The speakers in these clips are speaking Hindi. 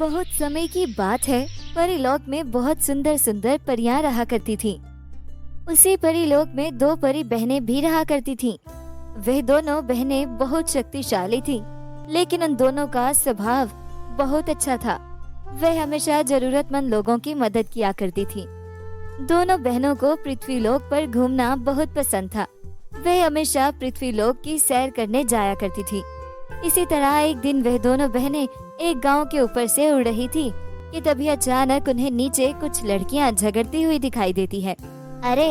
बहुत समय की बात है। परीलोक में बहुत सुंदर सुंदर परियां रहा करती थीं। उसी परीलोक में दो परी बहनें भी रहा करती थीं। वह दोनों बहनें बहुत शक्तिशाली थीं, लेकिन उन दोनों का स्वभाव बहुत अच्छा था। वह हमेशा जरूरतमंद लोगों की मदद किया करती थीं। दोनों बहनों को पृथ्वीलोक पर घूमना बहुत पसंद था। वह हमेशा पृथ्वीलोक की सैर करने जाया करती थी। इसी तरह एक दिन वह दोनों बहनें एक गांव के ऊपर से उड़ रही थी कि तभी अचानक उन्हें नीचे कुछ लड़कियां झगड़ती हुई दिखाई देती है। अरे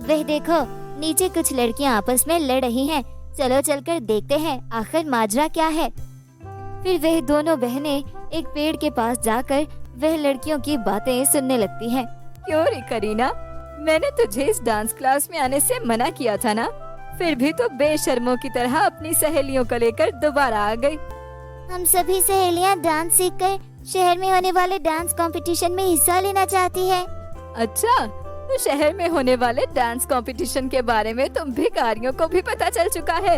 वह देखो, नीचे कुछ लड़कियां आपस में लड़ रही हैं। चलो चलकर देखते हैं आखिर माजरा क्या है। फिर वह दोनों बहनें एक पेड़ के पास जाकर वह लड़कियों की बातें सुनने लगती हैं। क्यों रे करीना, मैंने तुझे इस डांस क्लास में आने से मना किया था ना, फिर भी तो बेशर्मों की तरह अपनी सहेलियों को लेकर दोबारा आ गई। हम सभी सहेलियां डांस सीखकर शहर में होने वाले डांस कंपटीशन में हिस्सा लेना चाहती है। अच्छा, तो शहर में होने वाले डांस कंपटीशन के बारे में तुम भिखारियों को भी पता चल चुका है।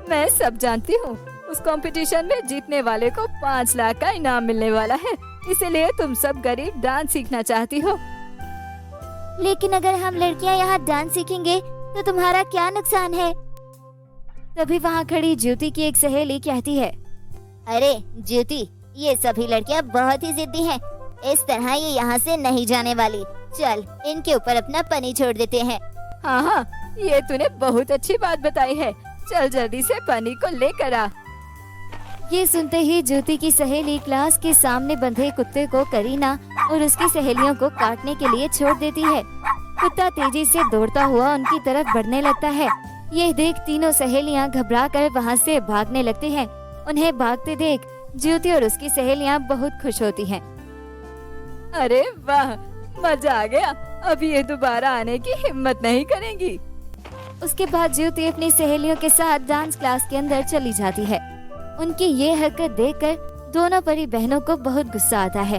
मैं सब जानती हूँ। उस कंपटीशन में जीतने वाले को 5 लाख का इनाम मिलने वाला है, इसीलिए तुम सब गरीब डांस सीखना चाहती हो। लेकिन अगर हम लड़कियां यहाँ डांस सीखेंगे तो तुम्हारा क्या नुकसान है? तभी वहाँ खड़ी ज्योति की एक सहेली कहती है, अरे ज्योति, ये सभी लड़कियां बहुत ही जिद्दी हैं। इस तरह ये यहाँ से नहीं जाने वाली। चल इनके ऊपर अपना पनी छोड़ देते हैं। हाँ, ये तूने बहुत अच्छी बात बताई है। चल जल्दी से पनी को लेकर आ। ये सुनते ही ज्योति की सहेली क्लास के सामने बंधे कुत्ते को करीना और उसकी सहेलियों को काटने के लिए छोड़ देती है। कुत्ता तेजी से दौड़ता हुआ उनकी तरफ बढ़ने लगता है। यह देख तीनों सहेलियां घबराकर वहां से भागने लगती हैं। उन्हें भागते देख ज्योति और उसकी सहेलियां बहुत खुश होती हैं। अरे वाह, मजा आ गया। अब ये दोबारा आने की हिम्मत नहीं करेंगी। उसके बाद ज्योति अपनी सहेलियों के साथ डांस क्लास के अंदर चली जाती है। उनकी ये हरकत देखकर दोनों परी बहनों को बहुत गुस्सा आता है।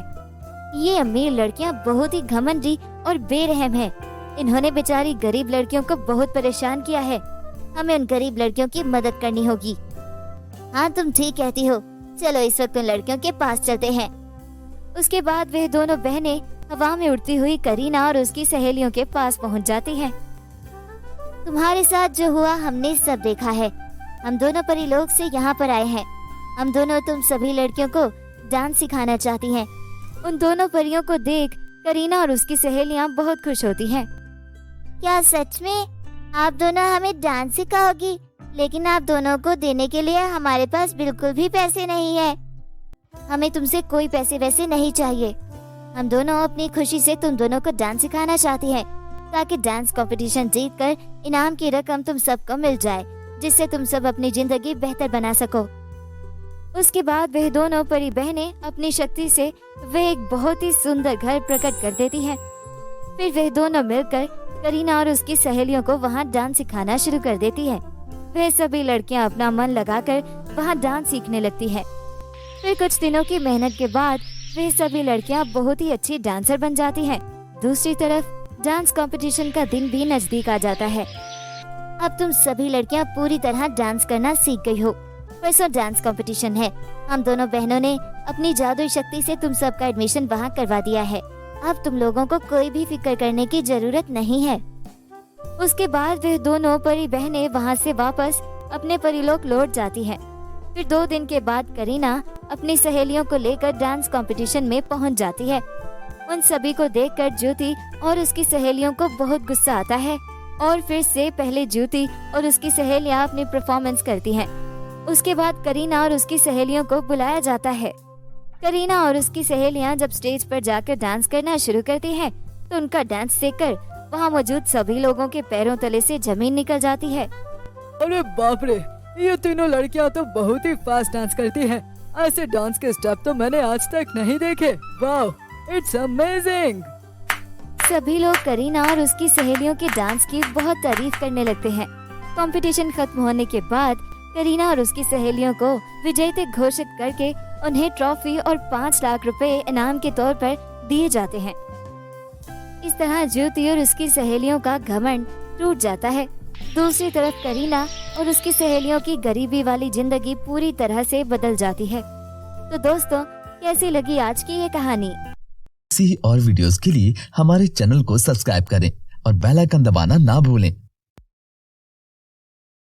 ये अमीर लड़कियां बहुत ही घमंडी और बेरहम हैं। इन्होंने बेचारी गरीब लड़कियों को बहुत परेशान किया है। हमें उन गरीब लड़कियों की मदद करनी होगी। हाँ, तुम ठीक कहती हो। चलो इस वक्त उन लड़कियों के पास चलते हैं। उसके बाद वह दोनों बहनें हवा में उड़ती हुई करीना और उसकी सहेलियों के पास पहुंच जाती हैं। तुम्हारे साथ जो हुआ हमने सब देखा है। हम दोनों परिलोक से यहाँ पर आए हैं। हम दोनों तुम सभी लड़कियों को डांस सिखाना चाहती हैं। उन दोनों परियों को देख करीना और उसकी सहेलियां बहुत खुश होती हैं। क्या सच में आप दोनों हमें डांस सिखाओगी? लेकिन आप दोनों को देने के लिए हमारे पास बिल्कुल भी पैसे नहीं है। हमें तुमसे कोई पैसे वैसे नहीं चाहिए। हम दोनों अपनी खुशी से तुम दोनों को डांस सिखाना चाहती हैं, ताकि डांस कंपटीशन जीतकर इनाम की रकम तुम सबको मिल जाए, जिससे तुम सब अपनी जिंदगी बेहतर बना सको। उसके बाद वह दोनों परी बहनें अपनी शक्ति से वह एक बहुत ही सुंदर घर प्रकट कर देती हैं। फिर वह दोनों मिलकर करीना और उसकी सहेलियों को वहाँ डांस सिखाना शुरू कर देती है। वह सभी लड़कियां अपना मन लगाकर वहाँ डांस सीखने लगती हैं। फिर कुछ दिनों की मेहनत के बाद वे सभी लड़कियां बहुत ही अच्छी डांसर बन जाती हैं। दूसरी तरफ डांस कंपटीशन का दिन भी नजदीक आ जाता है। अब तुम सभी लड़कियां पूरी तरह डांस करना सीख गई हो। परसों डांस कंपटीशन है। हम दोनों बहनों ने अपनी जादुई शक्ति से तुम सबका एडमिशन वहाँ करवा दिया है। अब तुम लोगों को कोई भी फिक्र करने की जरूरत नहीं है। उसके बाद वे दोनों परी बहनें वहाँ से वापस अपने परिलोक लौट जाती हैं। फिर 2 दिन के बाद करीना अपनी सहेलियों को लेकर डांस कंपटीशन में पहुँच जाती है। उन सभी को देखकर ज्योति और उसकी सहेलियों को बहुत गुस्सा आता है और फिर से पहले ज्योति और उसकी सहेलियां अपनी परफॉर्मेंस करती हैं। उसके बाद करीना और उसकी सहेलियों को बुलाया जाता है। करीना और उसकी सहेलियां जब स्टेज पर जाकर डांस करना शुरू करती हैं, तो उनका डांस देखकर वहां मौजूद सभी लोगों के पैरों तले से जमीन निकल जाती है। अरे बाप रे, ये तीनों लड़कियां तो बहुत ही फास्ट डांस करती हैं। ऐसे डांस के स्टेप तो मैंने आज तक नहीं देखे। Wow, it's amazing. सभी लोग करीना और उसकी सहेलियों के डांस की बहुत तारीफ करने लगते हैं। कंपटीशन खत्म होने के बाद करीना और उसकी सहेलियों को विजेता घोषित करके उन्हें ट्रॉफी और 5 लाख रुपए इनाम के तौर पर दिए जाते हैं। इस तरह ज्योति और उसकी सहेलियों का घमंड टूट जाता है। दूसरी तरफ करीना और उसकी सहेलियों की गरीबी वाली जिंदगी पूरी तरह से बदल जाती है। तो दोस्तों, कैसी लगी आज की ये कहानी? ऐसी ही और वीडियोस के लिए हमारे चैनल को सब्सक्राइब करें और बेल आइकन दबाना ना भूलें